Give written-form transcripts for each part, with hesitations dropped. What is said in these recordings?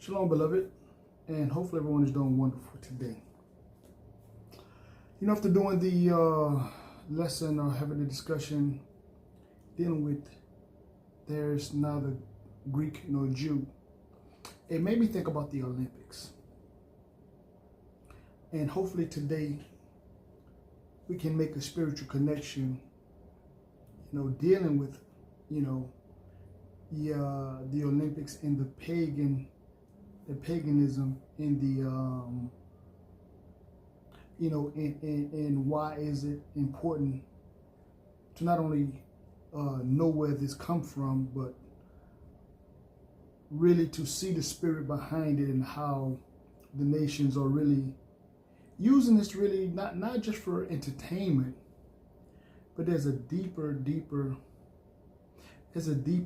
Shalom, beloved, and hopefully everyone is doing wonderful today. After doing the lesson or having the discussion dealing with there's neither Greek nor Jew, it made me think about the Olympics. And hopefully today we can make a spiritual connection, dealing with, the Olympics and the paganism in the and why is it important to not only know where this come from, but really to see the spirit behind it and how the nations are really using this really not just for entertainment, but there's a deeper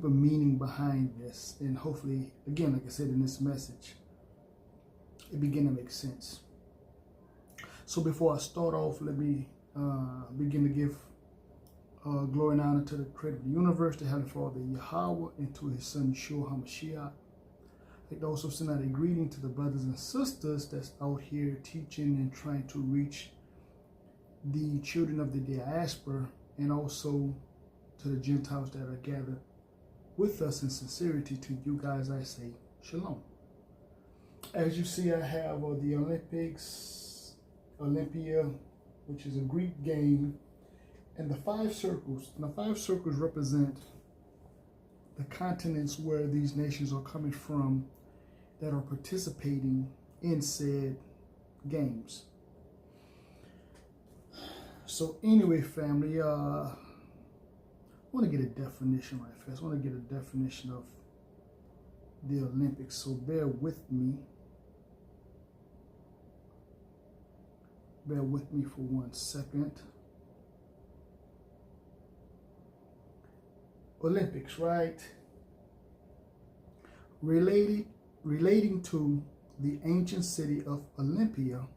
meaning behind this. And hopefully, again, like I said in this message, it begin to make sense. So before I start off, let me begin to give glory and honor to the creator of the universe, the Heavenly Father Yahweh, and to his son Yeshua HaMashiach. I'd like to also send out a greeting to the brothers and sisters that's out here teaching and trying to reach the children of the diaspora, and also to the Gentiles that are gathered with us in sincerity. To you guys I say shalom. As you see, I have the Olympia, which is a Greek game, and the 5 circles. And the 5 circles represent the continents where these nations are coming from that are participating in said games. So anyway, family, I want to get a definition right fast. I want to get a definition of the Olympics, so bear with me. Bear with me for 1 second. Olympics, right? Relating to the ancient city of Olympia,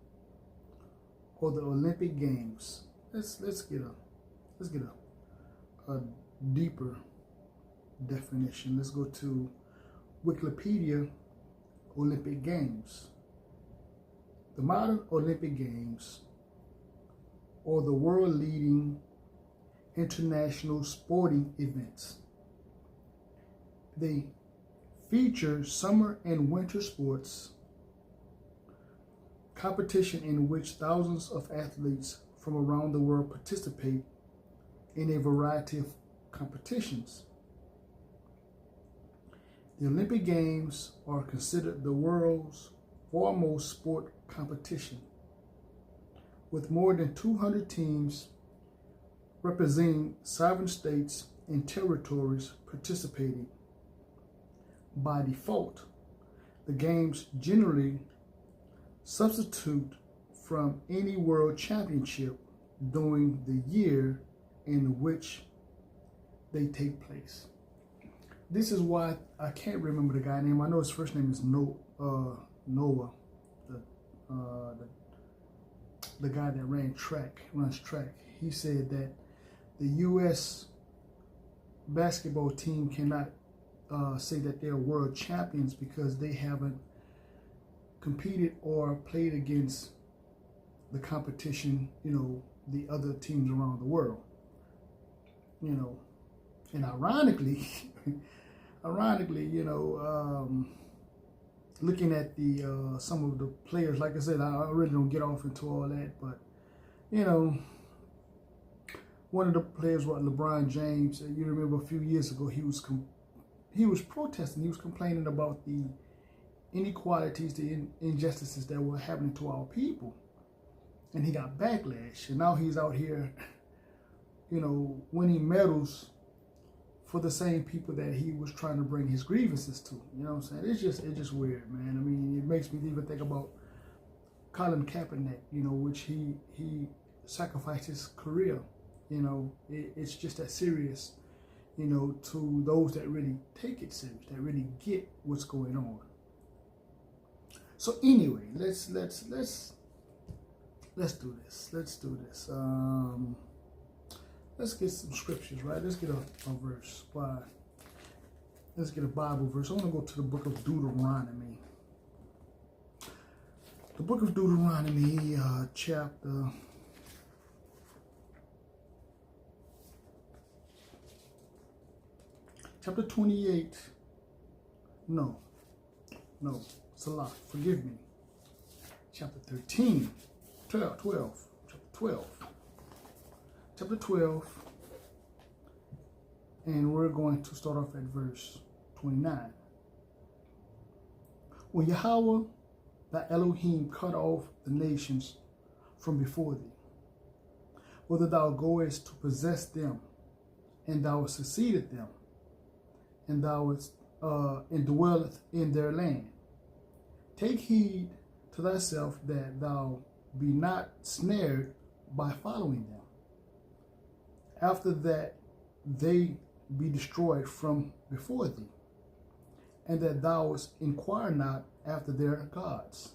or the Olympic Games. Let's get a deeper definition. Let's go to Wikipedia. Olympic Games. The modern Olympic Games, or the world-leading international sporting events. They feature summer and winter sports competition in which thousands of athletes from around the world participate in a variety of competitions. The Olympic Games are considered the world's foremost sport competition, with more than 200 teams representing sovereign states and territories participating. By default, the games generally substitute from any world championship during the year in which they take place. This is why I can't remember the guy's name. I know his first name is Noah, the guy that runs track. He said that the U.S. basketball team cannot say that they're world champions because they haven't competed or played against the competition, the other teams around the world. And ironically, looking at the some of the players, like I said, I really don't get off into all that, but one of the players, LeBron James, you remember a few years ago, he was protesting, he was complaining about the inequalities, the injustices that were happening to our people, and he got backlash, and now he's out here, winning medals for the same people that he was trying to bring his grievances to. You know what I'm saying? It's just weird, man. I mean, it makes me even think about Colin Kaepernick, which he sacrificed his career. It's just that serious, to those that really take it serious, that really get what's going on. So anyway, let's do this. Let's do this. Let's get some scriptures, right? Let's get a verse. Let's get a Bible verse. I want to go to the book of Deuteronomy. The book of Deuteronomy, chapter 28. No, Salah, forgive me. Chapter 13, 12, chapter 12, and we're going to start off at verse 29. When Yahweh, thy Elohim, cut off the nations from before thee, whether thou goest to possess them, and thou hast succeeded them, and thou hast and dwelleth in their land. Take heed to thyself that thou be not snared by following them, after that they be destroyed from before thee, and that thou inquire not after their gods,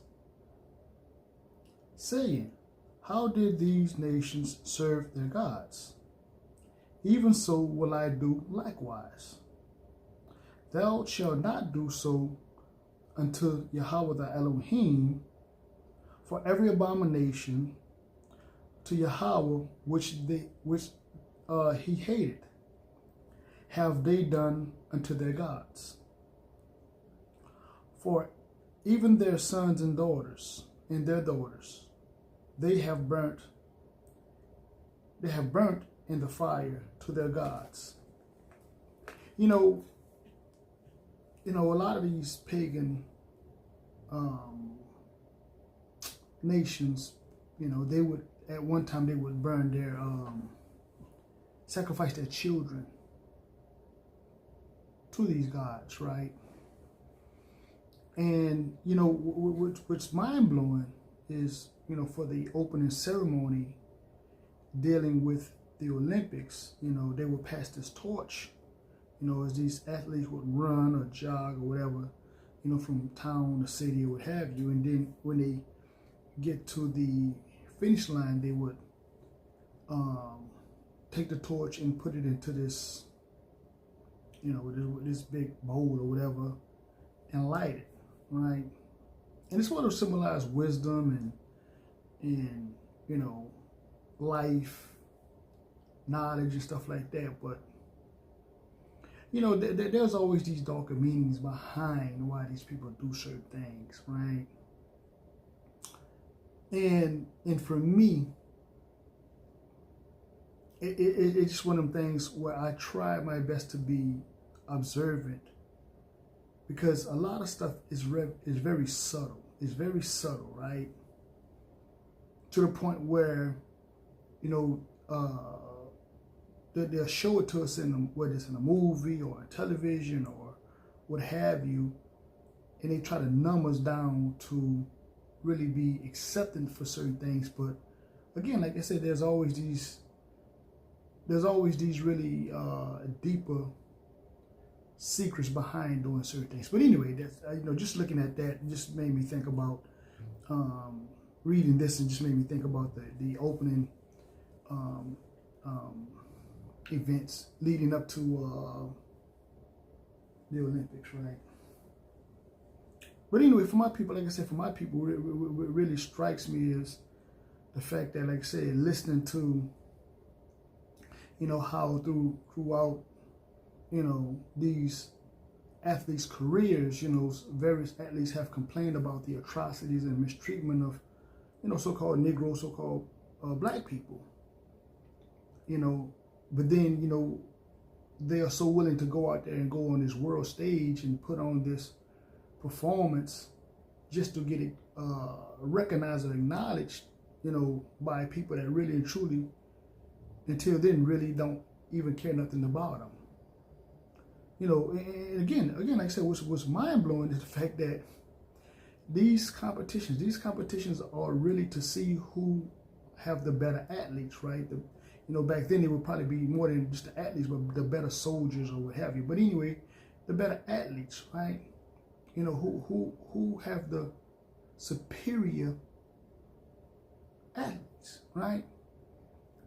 saying, how did these nations serve their gods? Even so will I do likewise. Thou shalt not do so unto Yahweh thy Elohim, for every abomination to Yahweh which he hated have they done unto their gods. For even their sons and daughters and their daughters they have burnt in the fire to their gods. A lot of these pagan nations, they would, at one time, they would burn their, sacrifice their children to these gods, right? And, what's mind-blowing is, for the opening ceremony dealing with the Olympics, they would pass this torch, as these athletes would run or jog or whatever, from town to city or what have you. And then when they get to the finish line, they would take the torch and put it into this, this big bowl or whatever, and light it, right? And it's sort of symbolize wisdom and life, knowledge and stuff like that. But there's always these darker meanings behind why these people do certain things, right? And for me, it's just one of them things where I try my best to be observant, because a lot of stuff is very subtle. It's very subtle, right? To the point where, they'll show it to us whether it's in a movie or a television or what have you, and they try to numb us down to really be accepting for certain things. But again, like I said, there's always these really deeper secrets behind doing certain things. But anyway, that's just looking at that just made me think about reading this, and just made me think about the opening events leading up to the Olympics, right? But anyway, for my people, like I said, what really strikes me is the fact that, like I said, listening to, how throughout, these athletes' careers, various athletes have complained about the atrocities and mistreatment of, so-called Negroes, so-called black people, but then, they are so willing to go out there and go on this world stage and put on this performance just to get it recognized or acknowledged, by people that really and truly, until then, really don't even care nothing about them. And again, like I said, what's mind-blowing is the fact that these competitions are really to see who have the better athletes, right? Back then, it would probably be more than just the athletes, but the better soldiers or what have you. But anyway, the better athletes, right? Who have the superior athletes, right?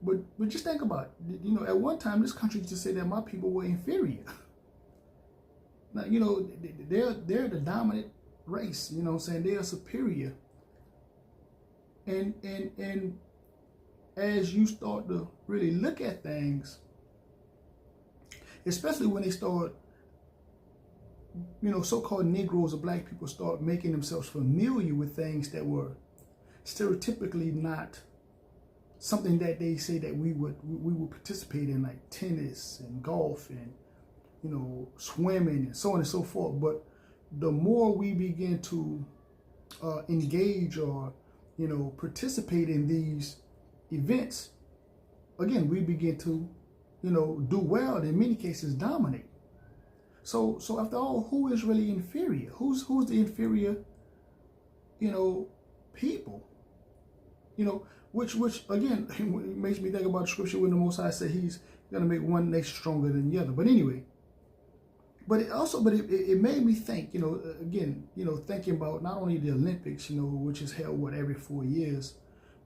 But just think about it. At one time, this country used to say that my people were inferior. Now, they're the dominant race. They are superior And as you start to really look at things, especially when they start, so-called Negroes or black people start making themselves familiar with things that were stereotypically not something that they say that we would participate in, like tennis and golf and swimming and so on and so forth. But the more we begin to engage or participate in these events, again, we begin to do well, and in many cases dominate. So after all, who is really inferior? Who's the inferior people? Which again makes me think about the scripture when the Most High said He's gonna make one nation stronger than the other. But anyway, it made me think, again, thinking about not only the Olympics, which is held every 4 years,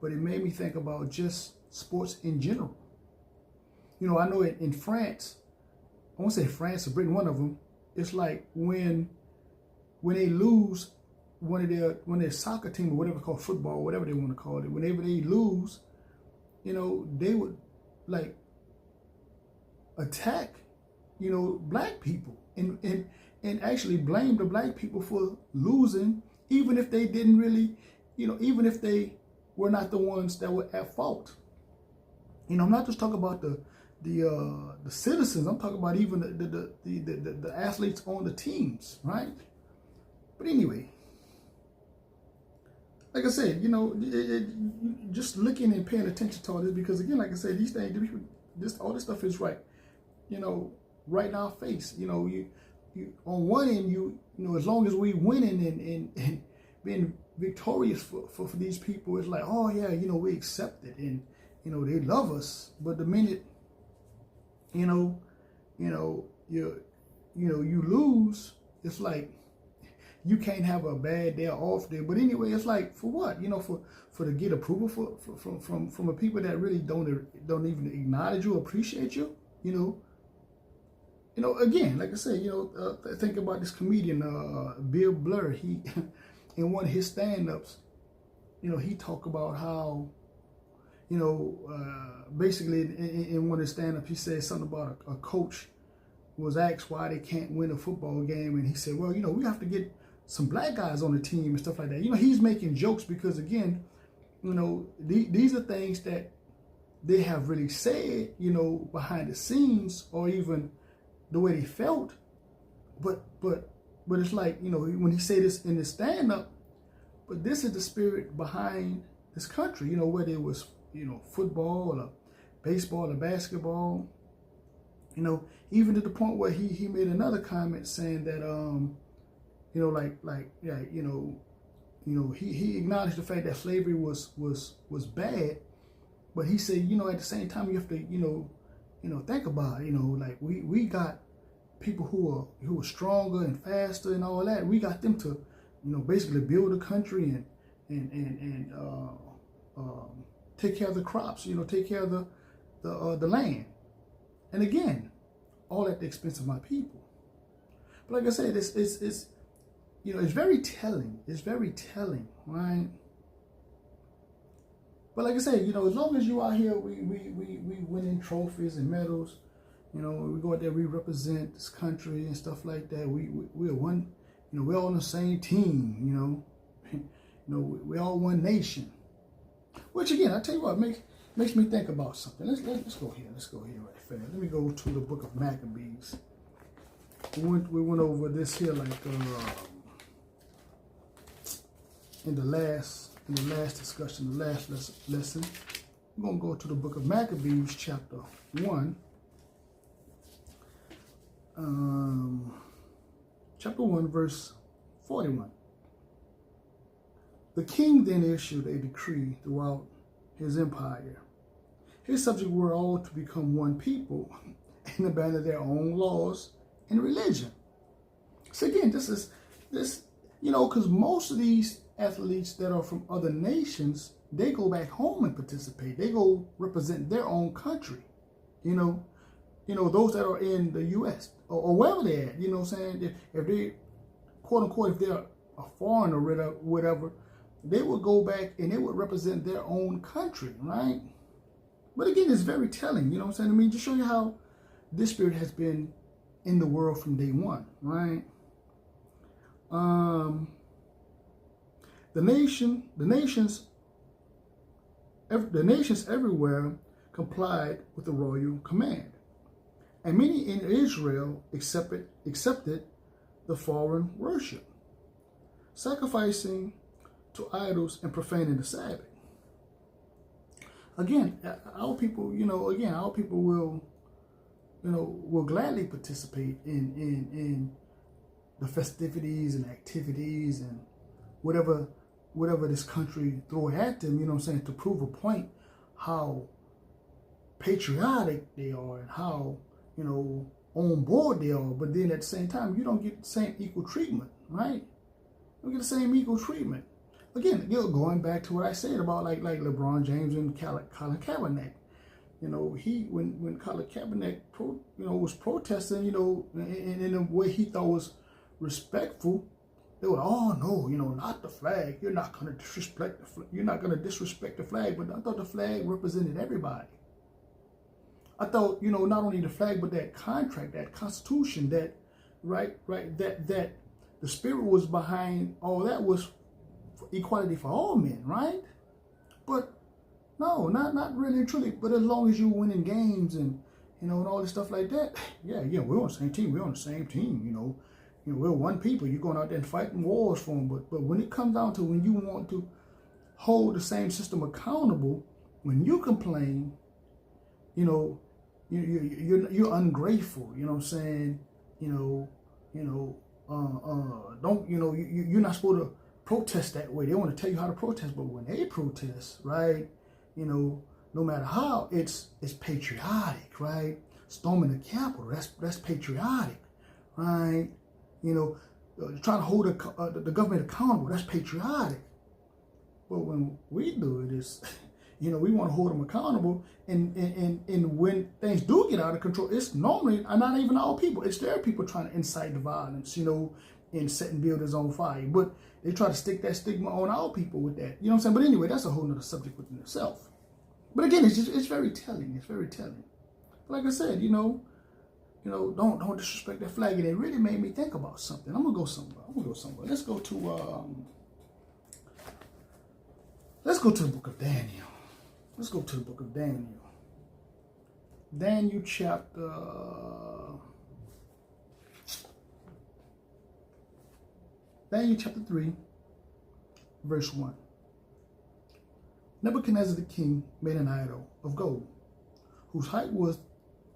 but it made me think about just sports in general. I know in France, I won't say France or Britain, one of them, it's like when they lose when their soccer team or whatever, called football, whatever they want to call it, whenever they lose, they would like attack, black people and actually blame the black people for losing, even if they didn't really, even if they were not the ones that were at fault. I'm not just talking about the citizens. I'm talking about even the athletes on the teams, right? But anyway, like I said, just looking and paying attention to all this, because again, like I said, these things, all this stuff is right, right in our face. You on one end, as long as we winning and being victorious for these people, it's like, oh yeah, we accept it and they love us. But the minute you lose, it's like you can't have a bad day or off day. But anyway, it's like, for what? For to get approval from a people that really don't even acknowledge you, appreciate you. Again, like I said, think about this comedian, Bill Burr. He in one of his stand-ups, he talked about how, basically in one of his stand-ups, he said something about a coach was asked why they can't win a football game, and he said, well, we have to get some black guys on the team and stuff like that. He's making jokes because, again, these are things that they have really said, behind the scenes, or even the way they felt. But it's like, when he said this in his stand-up, but this is the spirit behind this country, whether it was, football or baseball or basketball, even to the point where he made another comment saying that, he acknowledged the fact that slavery was bad, but he said, at the same time, you have to, think about it, like we got people who are stronger and faster and all that. We got them to, basically build a country and take care of the crops, take care of the land. And again, all at the expense of my people. But like I said, it's very telling. It's very telling, right? But like I said, as long as you out here, we winning trophies and medals, we go out there, we represent this country and stuff like that. We're one, we're all on the same team, we're all one nation. Which again, I tell you what, makes me think about something. Let's go here. Let's go here right fast. Let me go to the book of Maccabees. We went over this here like in the last discussion, the last lesson. We're gonna go to the book of Maccabees, chapter 1. Chapter 1, verse 41. The king then issued a decree throughout his empire. His subjects were all to become one people and abandon their own laws and religion. So again, this, because most of these athletes that are from other nations, they go back home and participate. They go represent their own country. Those that are in the U.S. or wherever they're at, what I'm saying? If they, quote unquote, if they're a foreigner or whatever, they would go back and they would represent their own country, right? But again, it's very telling, you know what I'm saying? I mean, just show you how this spirit has been in the world from day one, right? The nations everywhere complied with the royal command, and many in Israel accepted the foreign worship, sacrificing to idols and profaning the Sabbath. Again, our people, our people will gladly participate in the festivities and activities and whatever this country throw at them, to prove a point how patriotic they are and how, on board they are. But then at the same time, you don't get the same equal treatment, right? You don't get the same equal treatment. Again, going back to what I said about like LeBron James and Colin Kaepernick. When Colin Kaepernick was protesting, in a way he thought was respectful, they were, oh no, not the flag. You're not gonna disrespect the flag. You're not gonna disrespect the flag. But I thought the flag represented everybody. I thought, not only the flag, but that contract, that constitution, that that the spirit was behind all that was equality for all men, right? But no, not really and truly. But as long as you're winning games and and all this stuff like that, yeah, we're on the same team. We're on the same team. We're one people. You're going out there and fighting wars for them. But when it comes down to when you want to hold the same system accountable, when you complain, you're ungrateful. You know what I'm saying? Don't you're not supposed to protest that way. They want to tell you how to protest, but when they protest, right? No matter how, it's patriotic, right? Storming the Capitol, that's patriotic, right? Trying to hold the government accountable, that's patriotic. But when we do it, is we want to hold them accountable, and when things do get out of control, it's normally not even our people. It's their people trying to incite the violence, and setting buildings on fire. But they try to stick that stigma on our people with that. You know what I'm saying? But anyway, that's a whole nother subject within itself. But again, it's very telling. It's very telling. But like I said, don't disrespect that flag. And it really made me think about something. I'm gonna go somewhere. Let's go to the book of Daniel. Let's go to the book of Daniel. Daniel chapter 3, verse 1. Nebuchadnezzar the king made an idol of gold, whose height was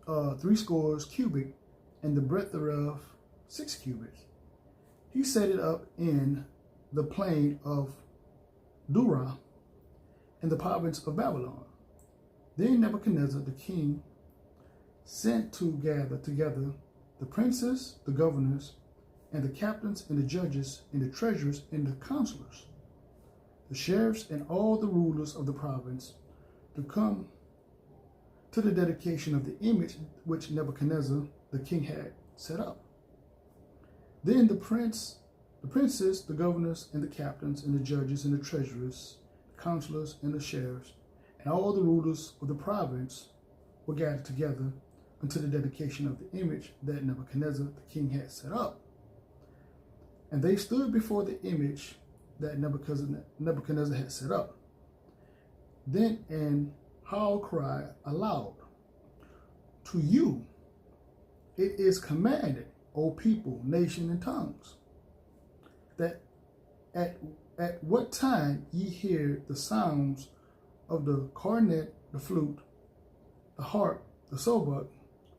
60 cubits, and the breadth thereof 6 cubits. He set it up in the plain of Dura, in the province of Babylon. Then Nebuchadnezzar the king sent to gather together the princes, the governors, and the captains, and the judges, and the treasurers, and the counselors, the sheriffs, and all the rulers of the province, to come to the dedication of the image which Nebuchadnezzar the king had set up. Then the princes, the governors, and the captains, and the judges, and the treasurers, the counselors, and the sheriffs, and all the rulers of the province were gathered together unto the dedication of the image that Nebuchadnezzar the king had set up. And they stood before the image that Nebuchadnezzar had set up. Then an howl cry aloud, to you it is commanded, O people, nation, and tongues, that at what time ye hear the sounds of the cornet, the flute, the harp, the sobuk,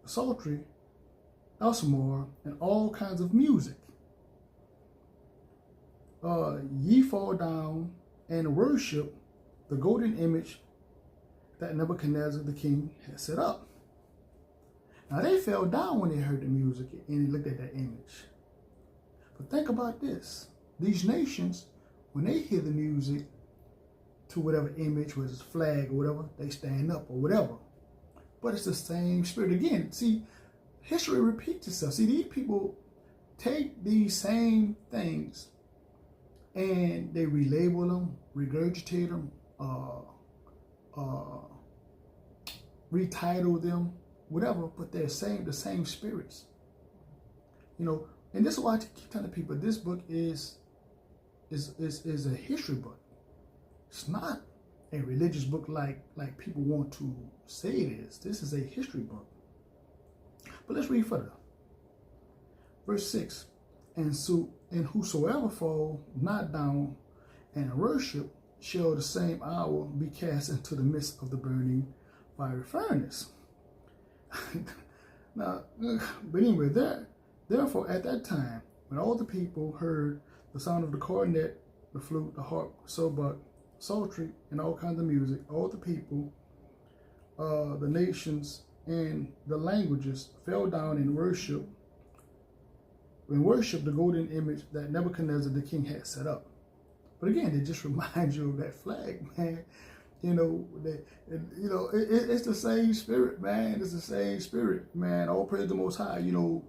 the psaltery, dulcimer, and all kinds of music, ye fall down and worship the golden image that Nebuchadnezzar the king had set up. Now they fell down when they heard the music and they looked at that image. But think about this. These nations, when they hear the music to whatever image, whether it's a flag or whatever, they stand up or whatever. But it's the same spirit. Again, see, history repeats itself. See, these people take these same things and they relabel them, regurgitate them, retitle them, whatever, but they're saying the same spirits. You know, and this is why I keep telling people this book is a history book. It's not a religious book like people want to say it is. This is a history book. But let's read further. Verse 6, and whosoever fall not down and worship shall the same hour be cast into the midst of the burning fiery furnace. Now, but anyway, therefore at that time, when all the people heard the sound of the cornet, the flute, the harp, sobut, psaltery, and all kinds of music, all the people, the nations, and the languages fell down and worshiped the golden image that Nebuchadnezzar the king had set up. But again, it just reminds you of that flag, man. You know, it's the same spirit, man. It's the same spirit, man. All praise the Most High. You know,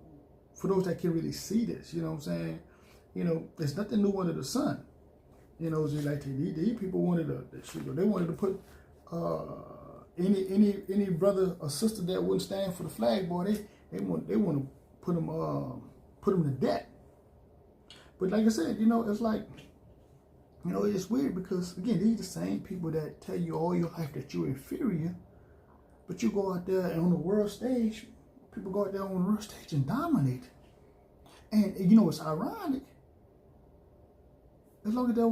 for those that can really see this, you know what I'm saying? You know, there's nothing new under the sun. You know, it's like these people wanted to put any brother or sister that wouldn't stand for the flag, boy. They want to put them to death. But like I said, you know, it's like, you know, it's weird because again, these are the same people that tell you all your life that you're inferior, but you go out there and on the world stage, people go out there on the world stage and dominate. And you know, it's ironic. As long as they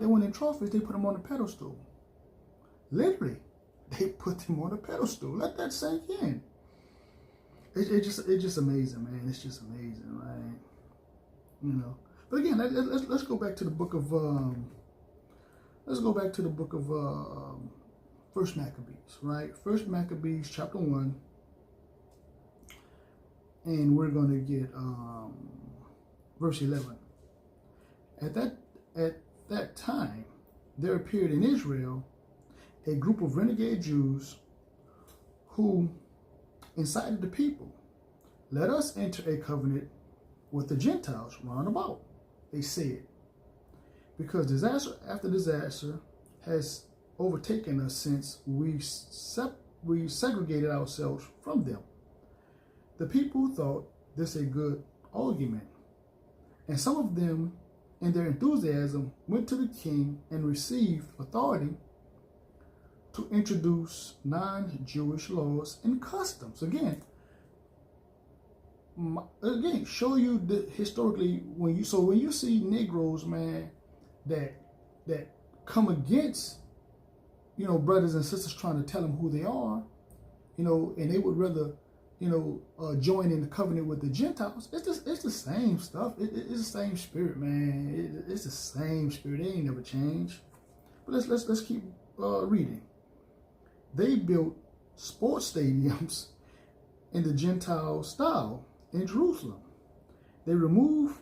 winning trophies, they put them on a pedestal. Literally, they put them on a pedestal. Let that sink in. It's just amazing, man. It's just amazing, right? You know. But again, let's go back to the book of First Maccabees, right? First Maccabees chapter 1, and we're going to get verse 11. At that time, there appeared in Israel a group of renegade Jews who incited the people, let us enter a covenant with the Gentiles round about, they said, because disaster after disaster has overtaken us since we segregated ourselves from them. The people thought this a good argument, and some of them, in their enthusiasm, went to the king and received authority to introduce non-Jewish laws and customs. Again, show you that historically, when you see Negroes, man, that come against, you know, brothers and sisters trying to tell them who they are, you know, and they would rather, you know, join in the covenant with the Gentiles. It's the same stuff. It's the same spirit, man. It's the same spirit. It ain't never changed. But let's keep reading. They built sports stadiums in the Gentile style in Jerusalem. They removed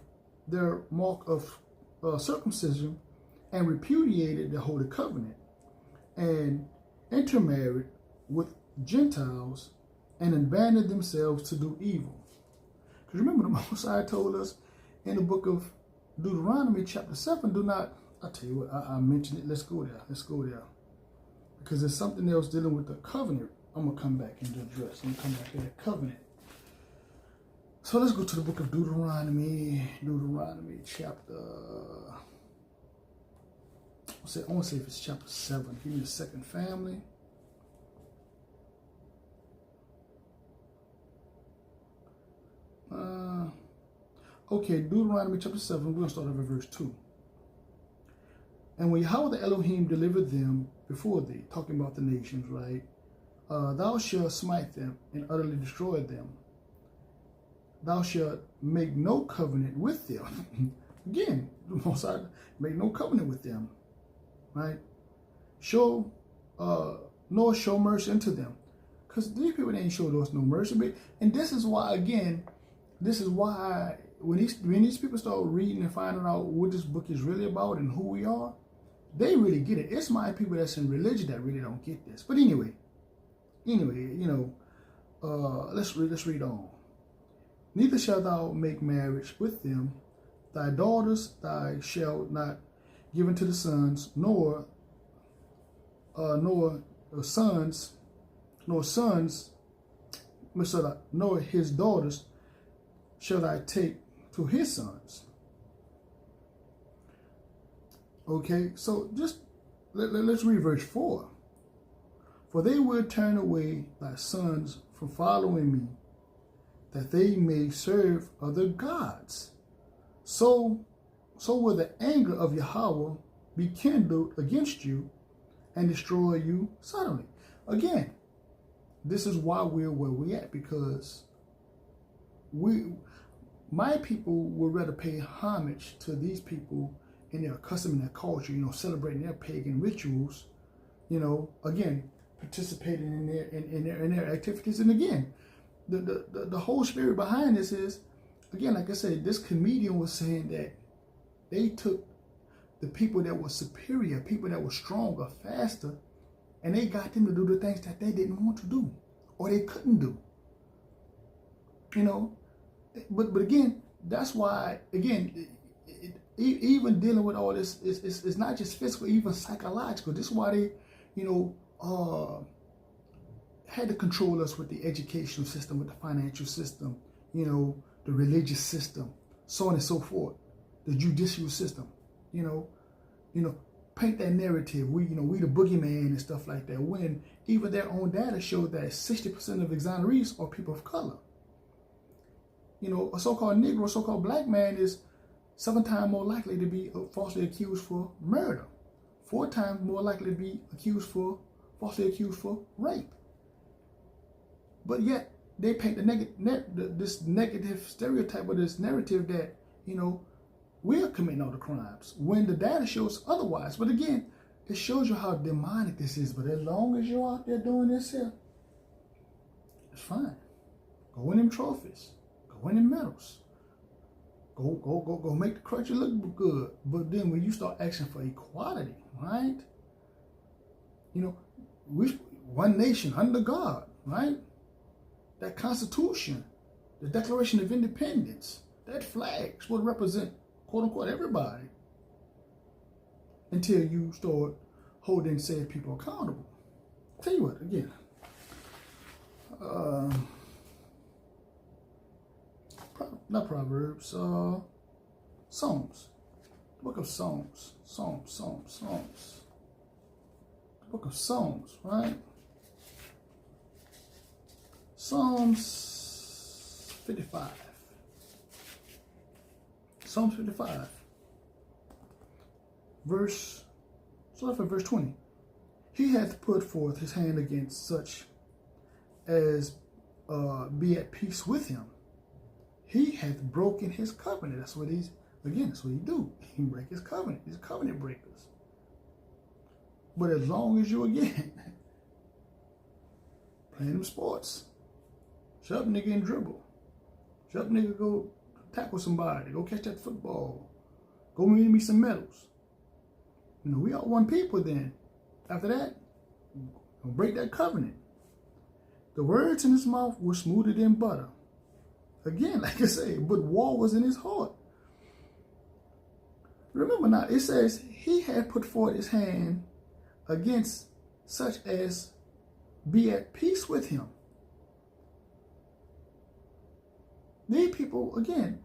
their mark of circumcision and repudiated the Holy Covenant and intermarried with Gentiles and abandoned themselves to do evil. Because remember, the Most High told us in the book of Deuteronomy chapter 7, do not, I'll tell you what, I mentioned it, let's go there. Because there's something else dealing with the covenant I'm going to come back and address. I'm going to come back to that covenant. So let's go to the book of Deuteronomy chapter, I want to say if it's chapter 7. Give me a second, family. Okay, Deuteronomy chapter 7, we're going to start off at verse 2. And when Yahweh the Elohim delivered them before thee, talking about the nations, right? Thou shalt smite them and utterly destroy them. Thou shalt make no covenant with them. Again, make no covenant with them, right? Nor show mercy unto them. Because these people ain't showed us no mercy. And this is why, again, when these people start reading and finding out what this book is really about and who we are, they really get it. It's my people that's in religion that really don't get this. But anyway, you know, let's read on. Neither shalt thou make marriage with them. Thy daughters thou shalt not given to the sons, nor sons, nor his daughters shall I take to his sons. Okay, so just let's read verse 4. For they will turn away thy sons from following me, that they may serve other gods. So will the anger of Yahweh be kindled against you and destroy you suddenly. Again, this is why we're where we're at, because my people would rather pay homage to these people in their custom and their culture, celebrating their pagan rituals, again, participating in their activities. And again, the whole spirit behind this is, again, like I said, this comedian was saying that they took the people that were superior, people that were stronger, faster, and they got them to do the things that they didn't want to do or they couldn't do. But again, that's why, again, even dealing with all this is not just physical, even psychological. This is why they, had to control us with the educational system, with the financial system, the religious system, so on and so forth, the judicial system, paint that narrative. We the boogeyman and stuff like that, when even their own data showed that 60% of exonerees are people of color. A so-called Negro, so-called black man is 7 times more likely to be falsely accused for murder, 4 times more likely to be falsely accused for rape. But yet they paint this negative stereotype or this narrative that, we're committing all the crimes when the data shows otherwise. But again, it shows you how demonic this is. But as long as you're out there doing this here, it's fine. Go win them trophies. Go win them medals. Go make the culture look good. But then when you start asking for equality, right? We one nation under God, right? That Constitution, the Declaration of Independence, that flag is what represent, quote unquote, everybody. Until you start holding said people accountable. I'll tell you what, again. Not Proverbs, Psalms. The book of Psalms. The book of Psalms, right? Psalms 55. Psalms 55. Start at verse 20. He hath put forth his hand against such as be at peace with him. He hath broken his covenant. That's what he do. He break his covenant. He's covenant breakers. But as long as you, again, playing them sports, shut up nigga and dribble. Shut up nigga, go tackle somebody. Go catch that football. Go win me some medals. We are one people then. After that, don't break that covenant. The words in his mouth were smoother than butter. Again, like I say, but war was in his heart. Remember now, it says he had put forth his hand against such as be at peace with him. These people, again,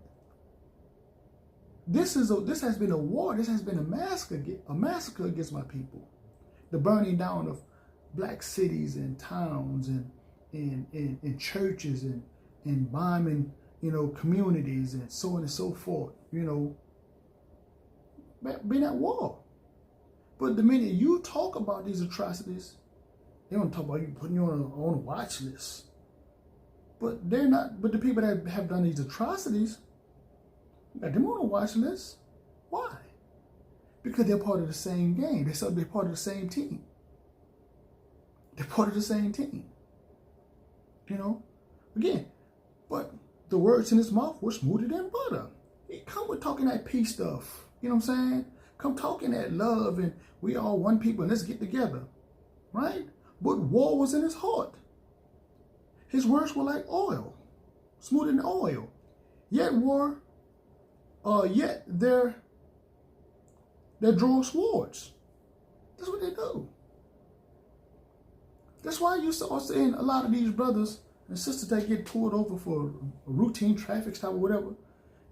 this has been a war. This has been a massacre against my people. The burning down of black cities and towns and churches and bombing, communities and so on and so forth. Been at war. But the minute you talk about these atrocities, they don't talk about you putting you on a watch list. But they're not. But the people that have done these atrocities, got them on a watch list. Why? Because they're part of the same game. They're part of the same team. They're part of the same team. Again, but the words in his mouth were smoother than butter. He come with talking that peace stuff. You know what I'm saying? Come talking that love and we all one people and let's get together. Right? But war was in his heart. His words were like oil, smoother than oil. Yet They draw swords. That's what they do. That's why you start seeing a lot of these brothers and sisters that get pulled over for a routine traffic stop or whatever.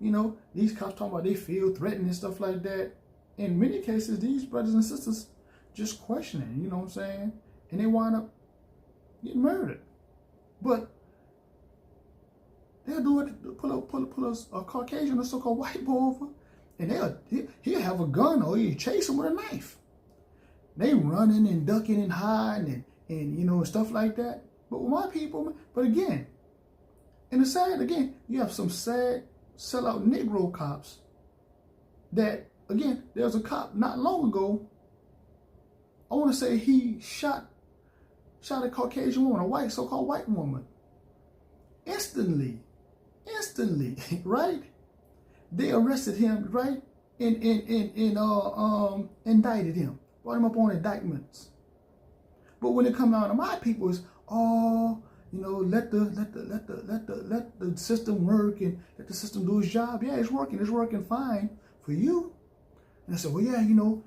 You know, these cops talking about they feel threatened and stuff like that. In many cases, these brothers and sisters just questioning, you know what I'm saying? And they wind up getting murdered. But they'll do it, pull a Caucasian or so-called white boy over, and he'll have a gun or he'll chase him with a knife. They running and ducking and hiding and you know, stuff like that. But with my people, but again, and the sad, again, you have some sad sellout Negro cops that, again, there was a cop not long ago, I want to say he shot a Caucasian woman, a white, so-called white woman. Instantly, right? They arrested him, right? And indicted him. Brought him up on indictments. But when it comes down to my people, it's you know, let the system work and let the system do its job. Yeah, it's working fine for you. And I said, well, yeah, you know,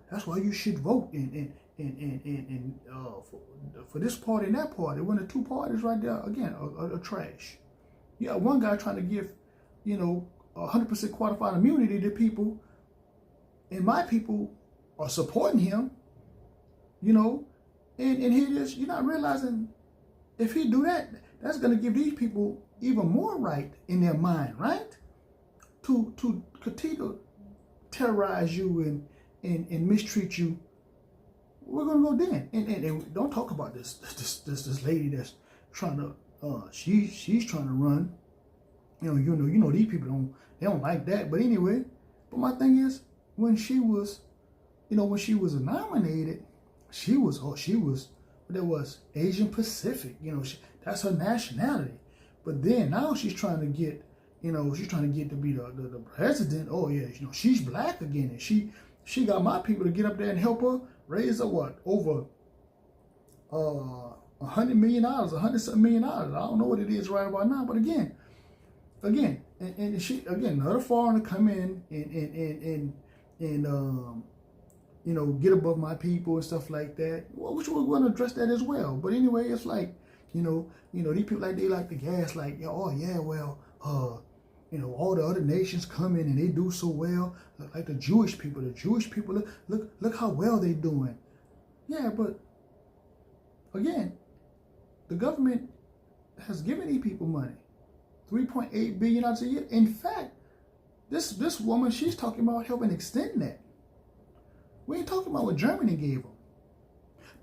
that's why you should vote for this party and that party. When the two parties right there, again, are trash. Yeah, one guy trying to give, you know, 100% qualified immunity to people, and my people are supporting him, you know, and here it is, you're not realizing if he do that, that's going to give these people even more right in their mind, right? To continue to terrorize you and mistreat you. We're going to go then. And don't talk about this lady that's trying to, she's trying to run. You know, these people don't like that. But anyway, but my thing is, when she was nominated, she was Asian Pacific. You know, that's her nationality. But then now she's trying to get, you know, to be the president. Oh yeah, you know, she's black again, and she got my people to get up there and help her raise over $100 million, $100 million. I don't know what it is right about now, but again, and she, again, another foreigner come in and you know, get above my people and stuff like that. Well, which we're going to address that as well. But anyway, it's like, you know, these people they like the gas, like, oh yeah, well, you know, all the other nations come in and they do so well, like the Jewish people. Look how well they doing. Yeah, but again, the government has given these people money, $3.8 billion a year. In fact, this woman, she's talking about helping extend that. We ain't talking about what Germany gave them.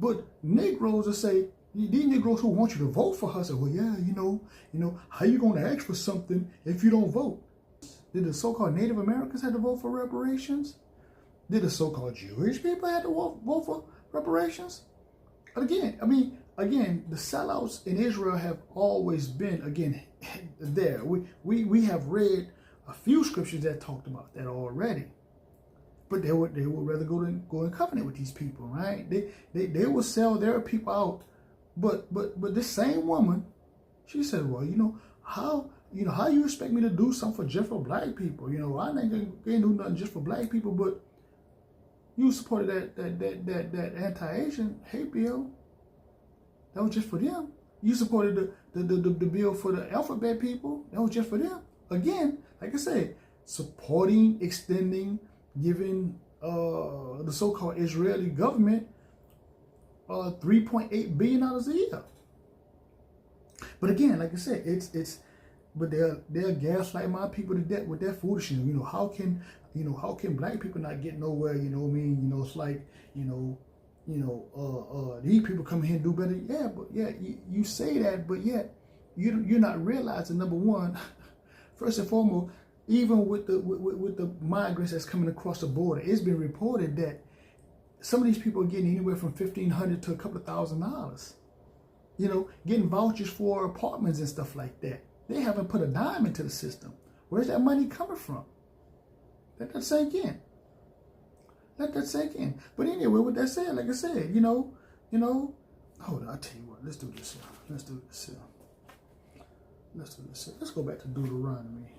But Negroes will say, these Negroes who want you to vote for her say, well, yeah, you know, how you going to ask for something if you don't vote? Did the so-called Native Americans have to vote for reparations? Did the so-called Jewish people have to vote for reparations? Again, the sellouts in Israel have always been, again, there. We have read a few scriptures that talked about that already. But they would rather go in covenant with these people, right? They will sell their people out. But this same woman, she said, well, how you expect me to do something just for black people? You know, I ain't do nothing just for black people, but you supported that anti-Asian hate bill. That was just for them. You supported the bill for the alphabet people. That was just for them. Again, like I said, supporting, extending, giving the so-called Israeli government $3.8 billion a year. But again, like I said, but they'll gaslight my people to death with their foolishness. You know, how can black people not get nowhere? You know what I mean? You know, it's like, these people come here and do better. Yeah, but yeah, you say that, but yet you're not realizing, number one, first and foremost, even with the migrants that's coming across the border, it's been reported that some of these people are getting anywhere from $1,500 to a couple of $1,000. You know, getting vouchers for apartments and stuff like that. They haven't put a dime into the system. Where's that money coming from? Let that sink in. Let that sink in. But anyway, with that said, like I said, hold on, I'll tell you what, let's do this here. Let's do this here. Let's go back to Deuteronomy.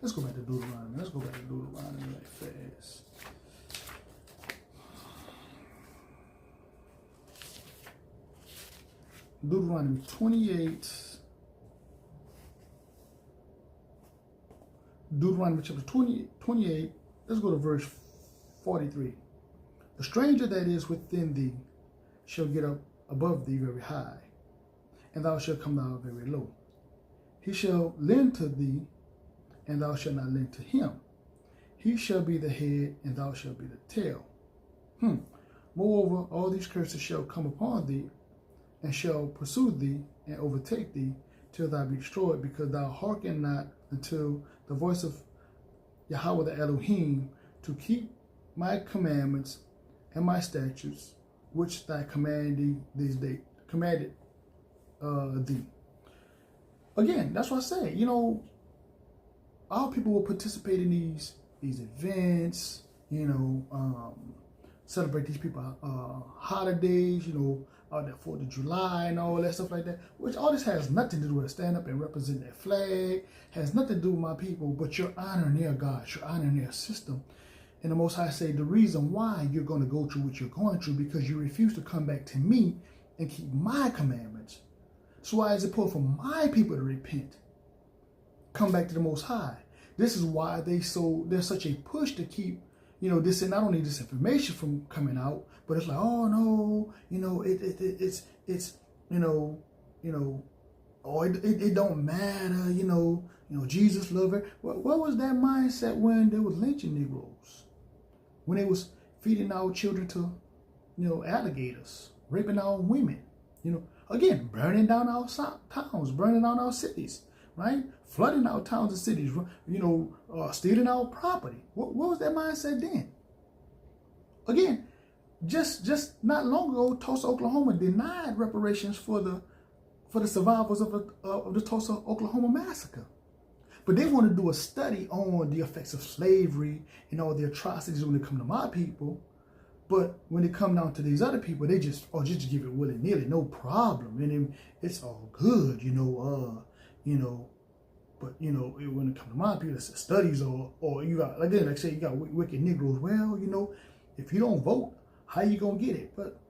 Let's go back to Deuteronomy. Let's go back to Deuteronomy like fast. Deuteronomy 28. Deuteronomy chapter 28. Let's go to verse 43. The stranger that is within thee shall get up above thee very high, and thou shalt come down very low. He shall lend to thee, and thou shalt not lend to him. He shall be the head, and thou shalt be the tail. Moreover, all these curses shall come upon thee, and shall pursue thee, and overtake thee, till thou be destroyed, because thou hearken not until the voice of Yahweh the Elohim, to keep my commandments and my statutes, which thy commanded thee. Again, that's what I say. You know, all people will participate in these events. You know, celebrate these people holidays. You know, that 4th of July and all that stuff like that. Which all this has nothing to do with stand up and represent that flag. Has nothing to do with my people. But you're honoring their God. You're honoring their system. And the Most High say the reason why you're going to go through what you're going through, because you refuse to come back to me and keep my commandments. So why is it important for my people to repent? Come back to the Most High. This is why there's such a push to keep, you know, this, and not only this information from coming out, but it's like, oh no, you know, it's you know, oh, it don't matter, you know, Jesus loved her. What was that mindset when they was lynching Negroes? When they was feeding our children to, you know, alligators, raping our women, you know, again, burning down our towns, burning down our cities, right? Flooding our towns and cities, you know, stealing our property. What was that mindset then? Again, just not long ago, Tulsa, Oklahoma denied reparations for the survivors of the Tulsa, Oklahoma massacre. But they want to do a study on the effects of slavery and all the atrocities when it come to my people. But when it come down to these other people, they just give it willy-nilly, no problem. And it's all good, you know, but, you know, when it comes to my people, it's studies or you got, like I say, you got wicked Negroes. Well, you know, if you don't vote, how you going to get it? But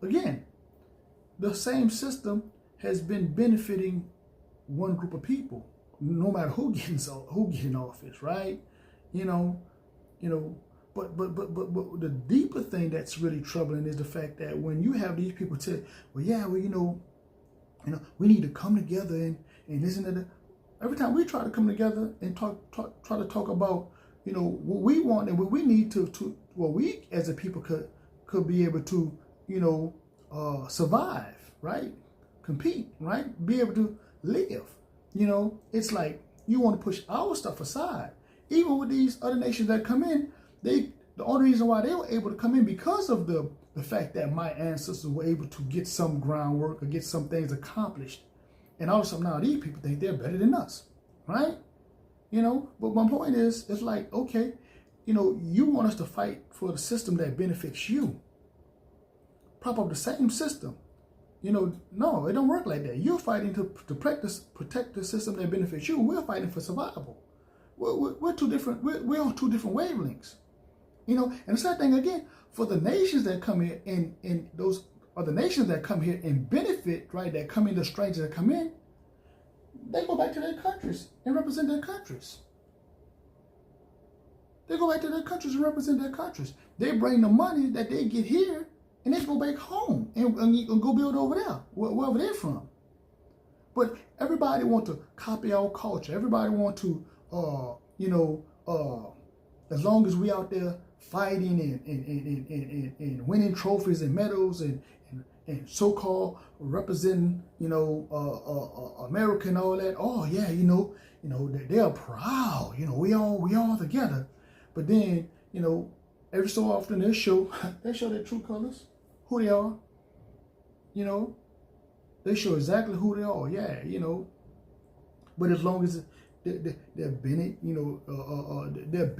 again, the same system has been benefiting one group of people, no matter who gets in office, right? You know, but the deeper thing that's really troubling is the fact that when you have these people tell, well, yeah, well, you know, we need to come together and listen to every time we try to come together and try to talk about, you know, what we want and what we need to what we as a people could be able to, you know, survive, right? Compete, right? Be able to live. You know, it's like you want to push our stuff aside. Even with these other nations that come in, the only reason why they were able to come in because of the fact that my ancestors were able to get some groundwork or get some things accomplished. And all of a sudden now these people think they're better than us, right? You know, but my point is, it's like, okay, you know, you want us to fight for the system that benefits you. Prop up the same system. You know, no, it don't work like that. You're fighting to protect the system that benefits you. We're fighting for survival. We're two different. We're on two different wavelengths. You know, and the sad thing again, for the nations that come here and those other nations that come here and benefit, right? That come in, the strangers that come in, they go back to their countries and represent their countries. They go back to their countries and represent their countries. They bring the money that they get here and they go back home and go build over there, wherever they're from. But everybody want to copy our culture. Everybody want to, you know, as long as we out there fighting and winning trophies and medals and so-called representing, you know, America and all that. Oh yeah, you know, they're proud. You know, we all together. But then, you know, every so often they show their true colors, who they are. You know, they show exactly who they are. Yeah, you know. But as long as they're bending, you know, they're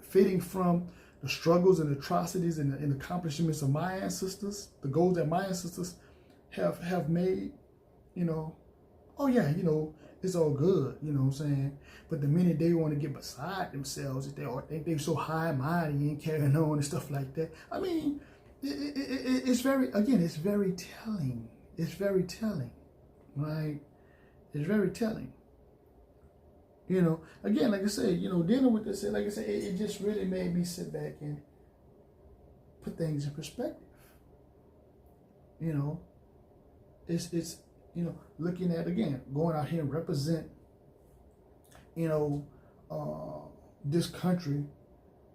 fitting from the struggles and atrocities and accomplishments of my ancestors, the goals that my ancestors have made, you know. Oh yeah, you know, It's all good, you know what I'm saying? But the minute they want to get beside themselves, they think they're so high-minded and carrying on and stuff like that. I mean, it's very, again, it's very telling. It's very telling, right? It's very telling. You know, again, like I said, you know, dealing with this, like I said, it just really made me sit back and put things in perspective. You know, it's you know, looking at, again, going out here and represent, you know, this country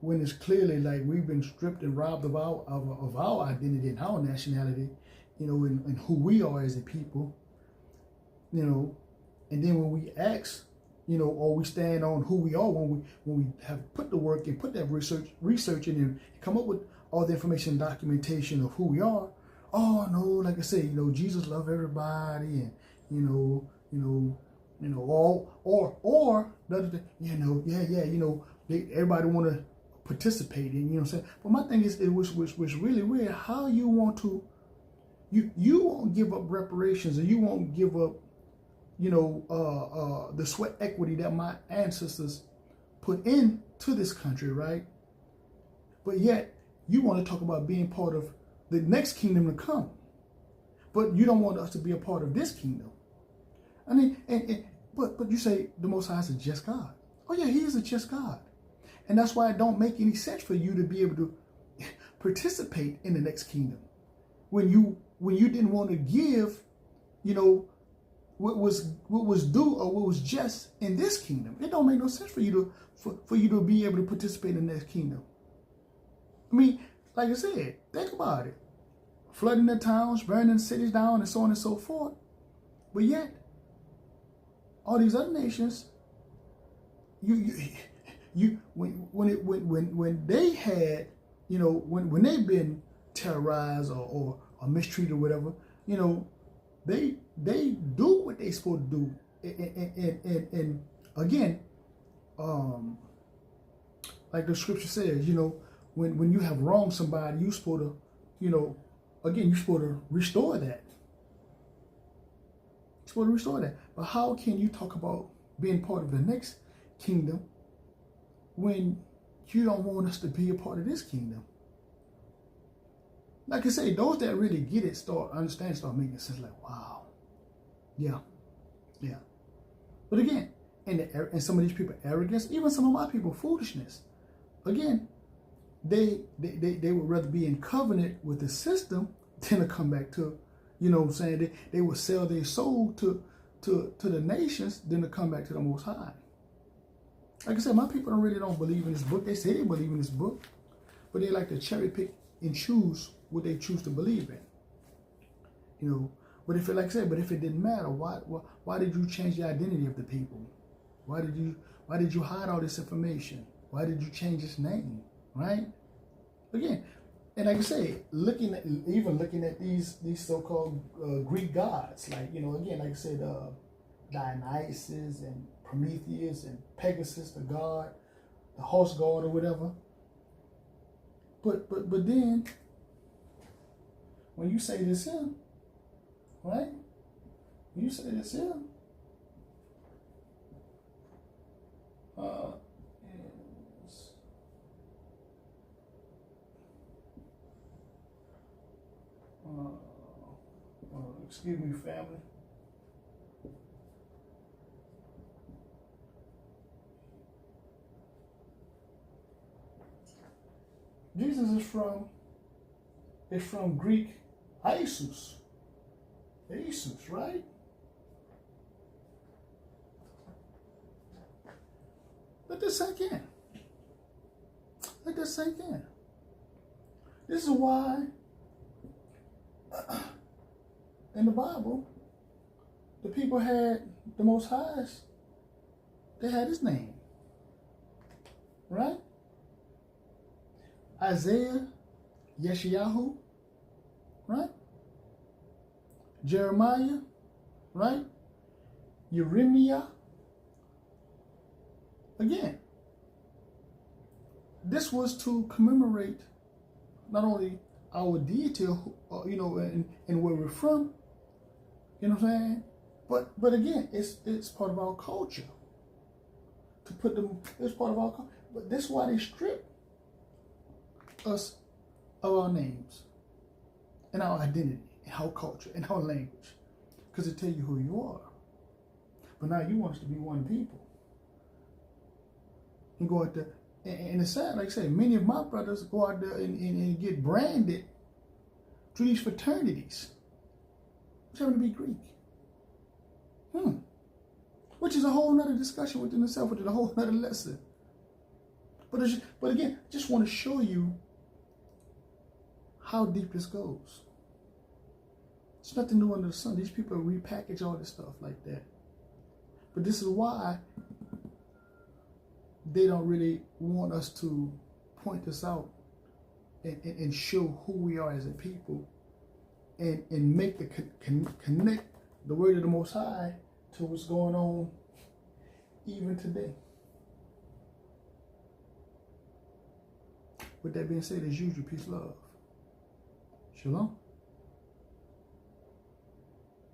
when it's clearly like we've been stripped and robbed of our identity and our nationality, you know, and who we are as a people, you know, and then when we ask, you know, or we stand on who we are when we have put the work and put that research in and come up with all the information and documentation of who we are. Oh no, like I say, you know, Jesus loved everybody, and you know, or the other thing, you know, you know, everybody want to participate in, you know what I'm saying? But my thing is, it was really weird how you want to, you won't give up reparations, or you won't give up, you know, the sweat equity that my ancestors put into this country, right? But yet you want to talk about being part of the next kingdom to come, but you don't want us to be a part of this kingdom. I mean, but you say the Most High is a just God. Oh yeah, He is a just God, and that's why it don't make any sense for you to be able to participate in the next kingdom when you didn't want to give, you know, what was due or what was just in this kingdom. It don't make no sense for you to be able to participate in the next kingdom. I mean, like I said, think about it. Flooding the towns, burning cities down, and so on and so forth. But yet, all these other nations, when they had, you know, when they've been terrorized or mistreated or whatever, you know, they do what they supposed to do. And again, like the scripture says, you know, when you have wronged somebody, you're supposed to, you know, again, you're supposed to restore that. You're supposed to restore that. But how can you talk about being part of the next kingdom when you don't want us to be a part of this kingdom? Like I say, those that really get it, start making sense. Like, wow, yeah. But again, and some of these people, arrogance, even some of my people, foolishness. Again, they would rather be in covenant with the system than to come back to, you know what I'm saying? They would sell their soul to the nations than to come back to the Most High. Like I said, my people really don't believe in this book. They say they believe in this book, but they like to cherry pick and choose what they choose to believe in. You know, but if it didn't matter, why did you change the identity of the people? Why did you hide all this information? Why did you change its name? Right? Again, and like I say, looking at these so-called Greek gods, like, you know, again, like I said, Dionysus and Prometheus and Pegasus, the god, the horse god or whatever. But then when you say this here, right? When you say this here, excuse me, family. Jesus is from Greek Isus, right? Let this sink in. This is why in the Bible, the people had the Most High's, they had His name, right? Isaiah, Yeshayahu, right? Jeremiah, right? Jeremiah. Again, this was to commemorate not only our deity, you know, and where we're from, you know what I'm saying? But again, it's part of our culture to put them. It's part of our culture. But that's why they strip us of our names and our identity and our culture and our language, because it tell you who you are. But now you want us to be one people and go out there. And it's sad, like I say, many of my brothers go out there and get branded to these fraternities, which happen to be Greek. Which is a whole nother discussion within itself, which is a whole nother lesson. But again, I just want to show you how deep this goes. It's nothing new under the sun. These people repackage all this stuff like that. But this is why they don't really want us to point this out and show who we are as a people and make the connect the word of the Most High to what's going on even today. With that being said, as usual, peace, love. Shalom.